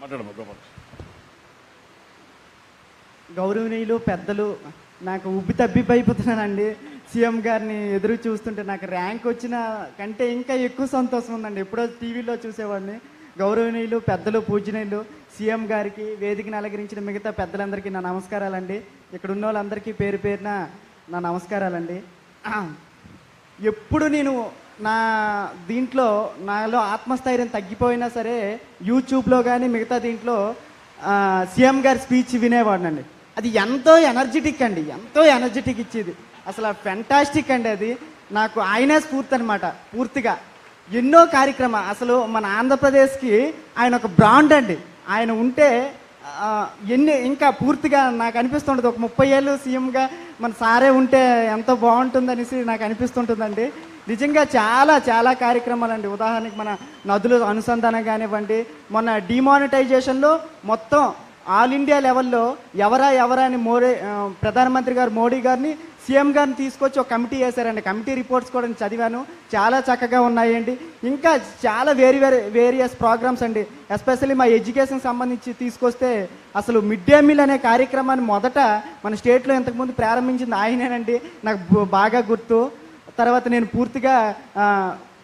మాట్లాడమ్మా గోపాల్. గౌరవనీయులు పెద్దలు, నాకు ఉబ్బి తబ్బిబ్బైపోతున్నానండి. సీఎం గారిని ఎదురు చూస్తుంటే నాకు ర్యాంక్ వచ్చిన కంటే ఇంకా ఎక్కువ సంతోషం ఉందండి. ఎప్పుడో టీవీలో చూసేవాడిని. గౌరవనీయులు పెద్దలు, పూజనీయులు సీఎం గారికి, వేదికను అలంకరించిన మిగతా పెద్దలందరికీ నా నమస్కారాలండి. ఇక్కడ ఉన్న వాళ్ళందరికీ పేరు పేరున నా నమస్కారాలండి. ఎప్పుడు నేను నా దీంట్లో నాలో ఆత్మస్థైర్యం తగ్గిపోయినా సరే యూట్యూబ్లో కానీ మిగతా దీంట్లో సీఎం గారి స్పీచ్ వినేవాడినండి. అది ఎంతో ఎనర్జెటిక్ అండి, ఎంతో ఎనర్జెటిక్ ఇచ్చేది. అసలు ఫెంటాస్టిక్ అండి. అది నాకు ఆయనే స్ఫూర్తి అనమాట. పూర్తిగా ఎన్నో కార్యక్రమాలు, అసలు మన ఆంధ్రప్రదేశ్కి ఆయన ఒక బ్రాండ్ అండి. ఆయన ఉంటే ఇంకా పూర్తిగా నాకు అనిపిస్తుంటుంది, ఒక 30 ఏళ్ళు సీఎంగా మన సారే ఉంటే ఎంతో బాగుంటుందనేసి నాకు అనిపిస్తుంటుందండి. నిజంగా చాలా చాలా కార్యక్రమాలండి. ఉదాహరణకి మన నదుల అనుసంధానం కానివ్వండి, మొన్న డిమానిటైజేషన్లో మొత్తం ఆల్ ఇండియా లెవెల్లో ఎవరా అని ప్రధానమంత్రి గారు మోడీ గారిని, సీఎం గారిని తీసుకొచ్చి ఒక కమిటీ వేశారండి. కమిటీ రిపోర్ట్స్ కూడా నేను చదివాను, చాలా చక్కగా ఉన్నాయండి. ఇంకా చాలా వేరియస్ ప్రోగ్రామ్స్ అండి. ఎస్పెషల్లీ మా ఎడ్యుకేషన్ సంబంధించి తీసుకొస్తే అసలు మిడ్ డే మీల్ అనే కార్యక్రమాన్ని మొదట మన స్టేట్లో ఇంతకుముందు ప్రారంభించింది ఆయనేనండి. నాకు బాగా గుర్తు. తర్వాత నేను పూర్తిగా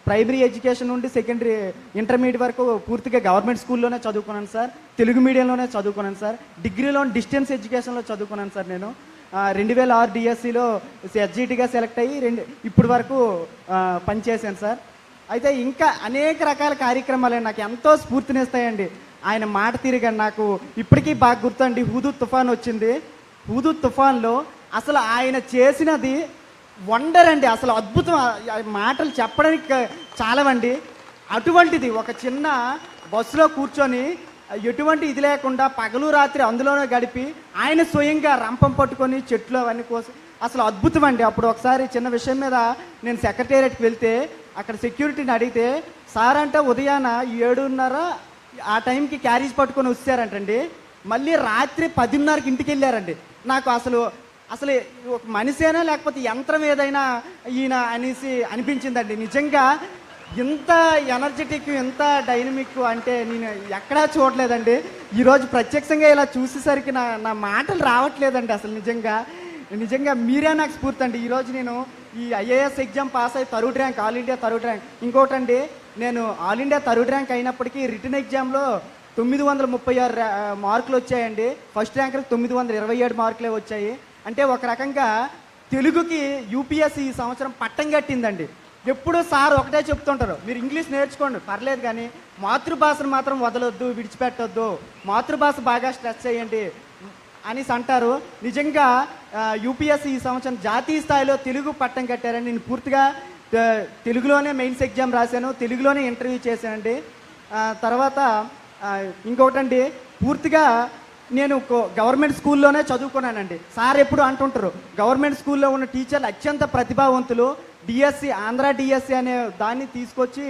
ప్రైమరీ ఎడ్యుకేషన్ నుండి సెకండరీ ఇంటర్మీడియట్ వరకు పూర్తిగా గవర్నమెంట్ స్కూల్లోనే చదువుకున్నాను సార్. తెలుగు మీడియంలోనే చదువుకున్నాను సార్. డిగ్రీలో డిస్టెన్స్ ఎడ్యుకేషన్లో చదువుకున్నాను సార్. నేను 2006 డిఎస్సిలో ఎస్జిటిగా సెలెక్ట్ అయ్యి ఇప్పటి వరకు పనిచేశాను సార్. అయితే ఇంకా అనేక రకాల కార్యక్రమాలు నాకు ఎంతో స్ఫూర్తినిస్తాయండి. ఆయన మాట తిరిగాను నాకు ఇప్పటికీ బాగా గుర్తండి. హుదూద్ తుఫాన్ వచ్చింది. హుదూద్ తుఫాన్లో అసలు ఆయన చేసినది వండర్ అండి. అసలు అద్భుతం, మాటలు చెప్పడానికి చాలావండి. అటువంటిది ఒక చిన్న బస్సులో కూర్చొని ఎటువంటి ఇది లేకుండా పగలు రాత్రి అందులోనే గడిపి ఆయన స్వయంగా రంపం పట్టుకొని చెట్లు అవన్నీ కోసి అసలు అద్భుతం అండి. అప్పుడు ఒకసారి చిన్న విషయం మీద నేను సెక్రటేరియట్కి వెళ్తే అక్కడ సెక్యూరిటీని అడిగితే, సార్ అంటే ఉదయాన 7:30 ఆ టైంకి క్యారేజ్ పట్టుకొని వచ్చారంటండి. మళ్ళీ రాత్రి 10:30కి ఇంటికి వెళ్ళారండి. నాకు అసలు ఒక మనిషేనా లేకపోతే యంత్రం ఏదైనా ఈయన అనేసి అనిపించిందండి. నిజంగా ఇంత ఎనర్జెటిక్, ఇంత డైనమిక్ అంటే నేను ఎక్కడా చూడలేదండి. ఈరోజు ప్రత్యక్షంగా ఇలా చూసేసరికి నా మాటలు రావట్లేదండి. అసలు నిజంగా మీరే నాకు స్ఫూర్తి అండి. ఈరోజు నేను ఈ ఐఏఎస్ ఎగ్జామ్ పాస్ అయ్యి third rank, all India third rank. ఇంకోటండి, నేను ఆల్ ఇండియా థర్డ్ ర్యాంక్ అయినప్పటికీ రిటర్న్ ఎగ్జామ్లో 936 మార్కులు వచ్చాయండి. ఫస్ట్ ర్యాంకర్కి 927 మార్కులే వచ్చాయి. అంటే ఒక రకంగా తెలుగుకి యూపీఎస్సీ ఈ సంవత్సరం పట్టం కట్టిందండి. ఎప్పుడూ సార్ ఒకటే చెప్తుంటారు, మీరు ఇంగ్లీష్ నేర్చుకోండి పర్లేదు కానీ మాతృభాషను మాత్రం వదలొద్దు, విడిచిపెట్టొద్దు, మాతృభాష బాగా స్ట్రెస్ చేయండి అనేసి అంటారు. నిజంగా యూపీఎస్సీ ఈ సంవత్సరం జాతీయ స్థాయిలో తెలుగు పట్టం కట్టారని నేను పూర్తిగా తెలుగులోనే మెయిన్స్ ఎగ్జామ్ రాశాను, తెలుగులోనే ఇంటర్వ్యూ చేశానండి. తర్వాత ఇంకొకటండి, పూర్తిగా నేను గవర్నమెంట్ స్కూల్లోనే చదువుకున్నానండి. సార్ ఎప్పుడు అంటుంటారు, గవర్నమెంట్ స్కూల్లో ఉన్న టీచర్లు అత్యంత ప్రతిభావంతులు, డిఎస్సి ఆంధ్ర డిఎస్సి అనే దాన్ని తీసుకొచ్చి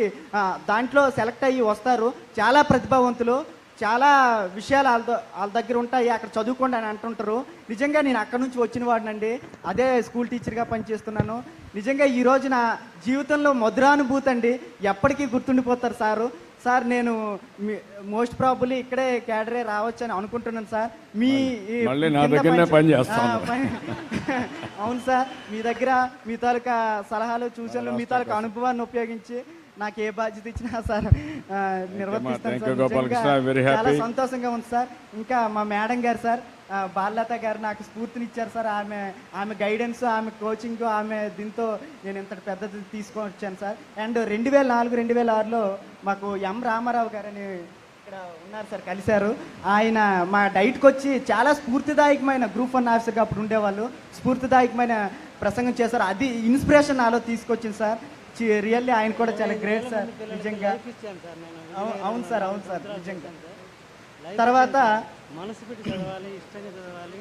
దాంట్లో సెలెక్ట్ అయ్యి వస్తారు, చాలా ప్రతిభావంతులు, చాలా విషయాలు వాళ్ళ దగ్గర ఉంటాయి, అక్కడ చదువుకోండి అని అంటుంటారు. నిజంగా నేను అక్కడ నుంచి వచ్చిన వాడినండి. అదే స్కూల్ టీచర్గా పనిచేస్తున్నాను. నిజంగా ఈరోజు నా జీవితంలో మధురానుభూతి అండి. ఎప్పటికీ గుర్తుండిపోతారు సారు. సార్ నేను మోస్ట్ ప్రాబుల్లీ ఇక్కడే క్యాడరే రావచ్చు అని అనుకుంటున్నాను సార్. అవును సార్, మీ దగ్గర మీ తాలూకా సలహాలు, సూచనలు, మీ తాలూకా అనుభవాన్ని ఉపయోగించి నాకు ఏ బాధ్యత ఇచ్చినా సార్ నిర్వర్తిస్తాను సార్. చాలా సంతోషంగా ఉంది సార్. ఇంకా మా మేడం గారు సార్, బాలలత గారు నాకు స్ఫూర్తినిచ్చారు సార్. ఆమె గైడెన్స్, ఆమె కోచింగ్, ఆమె దీంతో నేను ఇంతటి పెద్దది తీసుకొని వచ్చాను సార్. అండ్ 2004-2006లో మాకు ఎం రామారావు గారు అని ఇక్కడ ఉన్నారు సార్, కలిశారు. ఆయన మా డైట్కి వచ్చి చాలా స్ఫూర్తిదాయకమైన గ్రూప్ 1 ఆఫీసర్గా అప్పుడు ఉండేవాళ్ళు, స్ఫూర్తిదాయకమైన ప్రసంగం చేశారు. అది ఇన్స్పిరేషన్ నాలో తీసుకొచ్చింది సార్. రియల్లీ ఆయన కూడా చాలా గ్రేట్ సార్ నిజంగా. అవును సార్ నిజంగా. తర్వాత మనసు పెట్టి చదవాలి, ఇష్టంగా చదవాలి.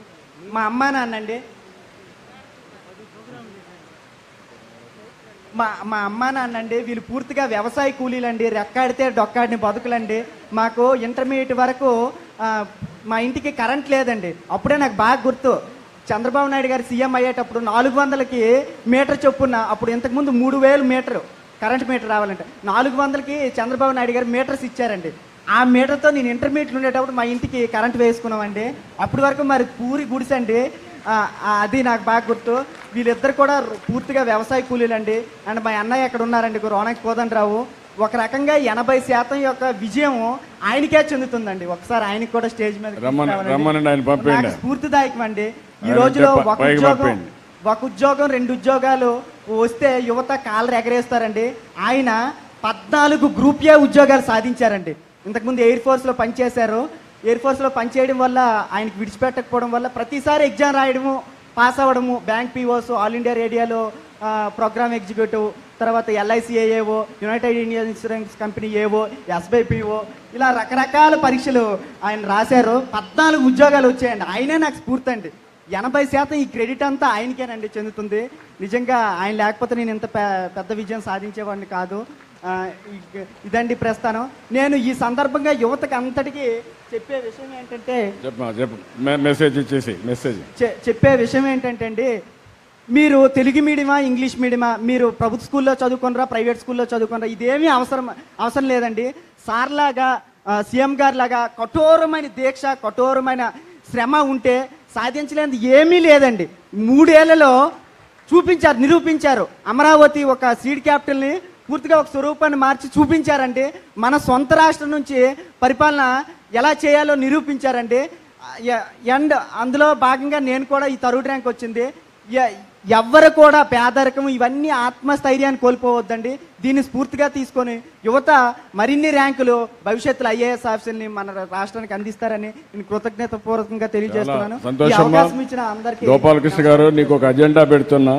మా అమ్మా నాన్నండి, మా అమ్మా నాన్నండి వీళ్ళు పూర్తిగా వ్యవసాయ కూలీలండి, రెక్కాడితే డొక్కాడిని బతుకులండి. మాకు ఇంటర్మీడియట్ వరకు మా ఇంటికి కరెంట్ లేదండి. అప్పుడే నాకు బాగా గుర్తు, చంద్రబాబు నాయుడు గారు సీఎం అయ్యేటప్పుడు 400కి మీటర్ చొప్పున, అప్పుడు ఇంతకుముందు 3000 మీటర్ కరెంట్ మీటర్ రావాలంటే 400కి చంద్రబాబు నాయుడు గారు మీటర్స్ ఇచ్చారండి. ఆ మీటర్తో నేను ఇంటర్మీడియట్ ఉండేటప్పుడు మా ఇంటికి కరెంట్ వేసుకున్నామండి. అప్పటి వరకు మరి పూరి గుడిసండి. అది నాకు బాగా గుర్తు. వీళ్ళిద్దరు కూడా పూర్తిగా వ్యవసాయ కూలీలండి. అండ్ మా అన్నయ్య ఎక్కడ ఉన్నారండి, రోనక్ కోదండరావు. ఒక రకంగా 80% యొక్క విజయం ఆయనకే చెందుతుందండి. ఒకసారి ఆయనకి కూడా స్టేజ్ మీద స్ఫూర్తిదాయకం అండి. ఈ రోజులో ఒక ఉద్యోగం 2 ఉద్యోగాలు వస్తే యువత కాలర్ ఎగరేస్తారండి. ఆయన 14 గ్రూప్ ఏ ఉద్యోగాలు సాధించారండి. ఇంతకుముందు ఎయిర్ ఫోర్స్లో పనిచేశారు. ఎయిర్ ఫోర్స్లో పనిచేయడం వల్ల ఆయనకి విడిచిపెట్టకపోవడం వల్ల ప్రతిసారి ఎగ్జామ్ రాయడము, పాస్ అవ్వడము, బ్యాంక్ పీఓస్, ఆల్ ఇండియా రేడియోలో ప్రోగ్రామ్ ఎగ్జిక్యూటివ్, తర్వాత LIC AAO, United Indian insurance company AO, SBI PO, ఇలా రకరకాల పరీక్షలు ఆయన రాశారు. 14 ఉద్యోగాలు వచ్చాయండి. ఆయనే నాకు స్ఫూర్తి అండి. 80% ఈ క్రెడిట్ అంతా ఆయనకేనండి చెందుతుంది. నిజంగా ఆయన లేకపోతే నేను ఇంత పెద్ద విజయం సాధించేవాడిని కాదు. ఇదండి ప్రస్థానం. నేను ఈ సందర్భంగా యువతకు అంతటికీ చెప్పే విషయం ఏంటంటే చెప్పే విషయం ఏంటంటే అండి, మీరు తెలుగు మీడియమా ఇంగ్లీష్ మీడియమా, మీరు ప్రభుత్వ స్కూల్లో చదువుకున్నారా ప్రైవేట్ స్కూల్లో చదువుకున్నారా, ఇదేమీ అవసరం లేదండి. సార్లాగా సీఎం గారి లాగా కఠోరమైన దీక్ష, కఠోరమైన శ్రమ ఉంటే సాధించలేనిది ఏమీ లేదండి. 3 ఏళ్లలో నిరూపించారు. అమరావతి ఒక సీడ్ క్యాపిటల్ని పూర్తిగా ఒక స్వరూపాన్ని మార్చి చూపించారండి. మన సొంత రాష్ట్రం నుంచి పరిపాలన ఎలా చేయాలో నిరూపించారండి. అండ్ అందులో భాగంగా నేను కూడా ఈ థర్డ్ ర్యాంక్ వచ్చింది. ఎవ్వరు కూడా పేదరికం ఇవన్నీ ఆత్మస్థైర్యాన్ని కోల్పోవద్దండి. దీన్ని స్ఫూర్తిగా తీసుకొని యువత మరిన్ని ర్యాంకులు భవిష్యత్తులో ఐఏఎస్ ఆఫీసర్ని మన రాష్ట్రానికి అందిస్తారని నేను కృతజ్ఞత పూర్వకంగా తెలియజేస్తున్నాను. అవకాశం ఇచ్చిన అందరికీ. గోపాలకృష్ణ గారు, నీకు ఒక అజెండా పెడుతున్నా.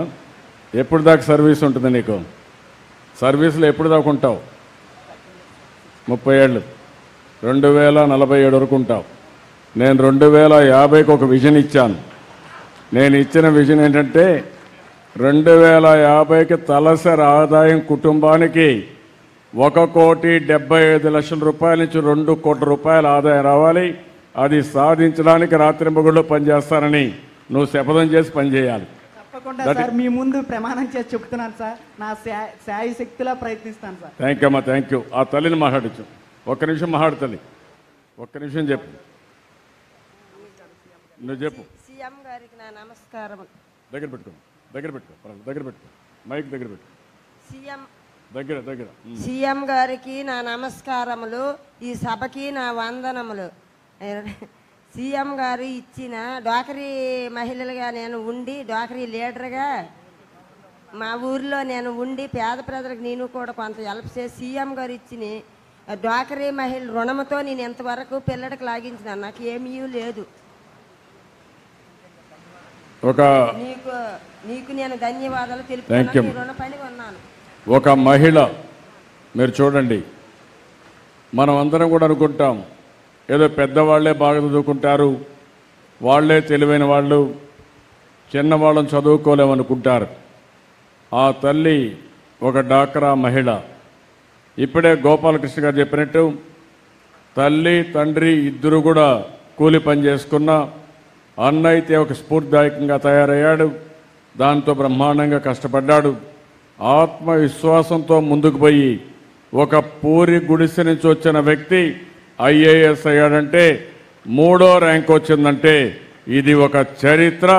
ఎప్పుడు దాకా సర్వీస్ ఉంటుంది? నీకు సర్వీసులో ఎప్పుడు దాకా ఉంటావు? 30 ఏళ్ళు. 2047 వరకు ఉంటావు. నేను 2050కి ఒక విజన్ ఇచ్చాను. నేను ఇచ్చిన విజన్ ఏంటంటే 2050కి తలసరి ఆదాయం కుటుంబానికి 1,75,00,000 రూపాయల నుంచి 2 కోట్ల రూపాయల ఆదాయం రావాలి. అది సాధించడానికి రాత్రింబగళ్ళు పనిచేస్తానని నువ్వు శపథం చేసి పనిచేయాలి. తప్పకుండా సార్, మీ ముందు ప్రమాణం చేసి చెప్తున్నాను సార్. నా శాయ శక్తిలా ప్రయత్నిస్తాను సార్. థ్యాంక్ యూ అమ్మా, థ్యాంక్ యూ. ఆ తల్లిని మాట్లాడచ్చు. ఒక్క నిమిషం మాట్లాడు తల్లి, ఒక్క నిమిషం చెప్పు. నువ్వు చెప్పు. సీఎం గారికి నా నమస్కారం. దగ్గర పెట్టుకో మైక్ దగ్గర పెట్టు. సీఎం గారికి నా నమస్కారములు, ఈ సభకి నా వందనములు. సీఎం గారు ఇచ్చిన డ్వాక్రీ మహిళలుగా నేను ఉండి, డ్వాక్రీ లీడర్గా మా ఊరిలో నేను ఉండి పేద ప్రజలకు నేను కూడా కొంత హెల్ప్ చేసి, సీఎం గారు ఇచ్చిన డ్వాక్రీ మహిళ రుణముతో నేను ఎంతవరకు పిల్లడికి లాగించిన, నాకు ఏమీ లేదు. నీకు నేను ధన్యవాదాలు తెలుపుతున్నాను. రుణపడి ఉన్నాను. ఒక మహిళ, మీరు చూడండి, మనం అందరం కూడా అనుకుంటాం ఏదో పెద్దవాళ్లే బాగా చదువుకుంటారు, వాళ్లే తెలివైన వాళ్ళు, చిన్నవాళ్ళని చదువుకోలేమనుకుంటారు. ఆ తల్లి ఒక డాక్రా మహిళ. ఇప్పుడే గోపాలకృష్ణ గారు చెప్పినట్టు తల్లి తండ్రి ఇద్దరు కూడా కూలి పని చేసుకున్న అన్న అయితే ఒక స్ఫూర్తిదాయకంగా తయారయ్యాడు. దాంతో బ్రహ్మాండంగా కష్టపడ్డాడు. ఆత్మవిశ్వాసంతో ముందుకు పోయి ఒక పూరి గుడిసె నుంచి వచ్చిన వ్యక్తి ఐఏఎస్ అయ్యాడంటే, 3వ ర్యాంక్ వచ్చిందంటే ఇది ఒక చరిత్ర.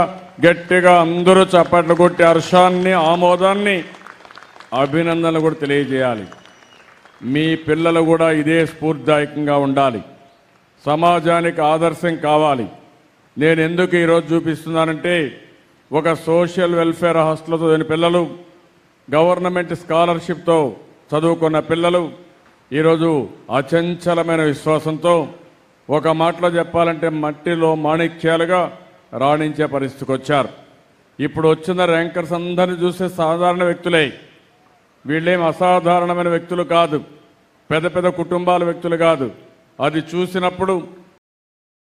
గట్టిగా అందరూ చప్పట్లు కొట్టి హర్షాన్ని, ఆమోదాన్ని, అభినందనలు కూడా తెలియజేయాలి. మీ పిల్లలు కూడా ఇదే స్ఫూర్తిదాయకంగా ఉండాలి, సమాజానికి ఆదర్శం కావాలి. నేను ఎందుకు ఈరోజు చూపిస్తున్నానంటే, ఒక సోషల్ వెల్ఫేర్ హాస్టల్లో చదివిన పిల్లలు, గవర్నమెంట్ స్కాలర్షిప్తో చదువుకున్న పిల్లలు ఈరోజు అచంచలమైన విశ్వాసంతో, ఒక మాటలో చెప్పాలంటే మట్టిలో మాణిక్యాలుగా రాణించే పరిస్థితికి వచ్చారు. ఇప్పుడు వచ్చిన ర్యాంకర్స్ అందరినీ చూస్తే సాధారణ వ్యక్తులే. వీళ్ళేం అసాధారణమైన వ్యక్తులు కాదు, పెద్ద పెద్ద కుటుంబాల వ్యక్తులు కాదు. అది చూసినప్పుడు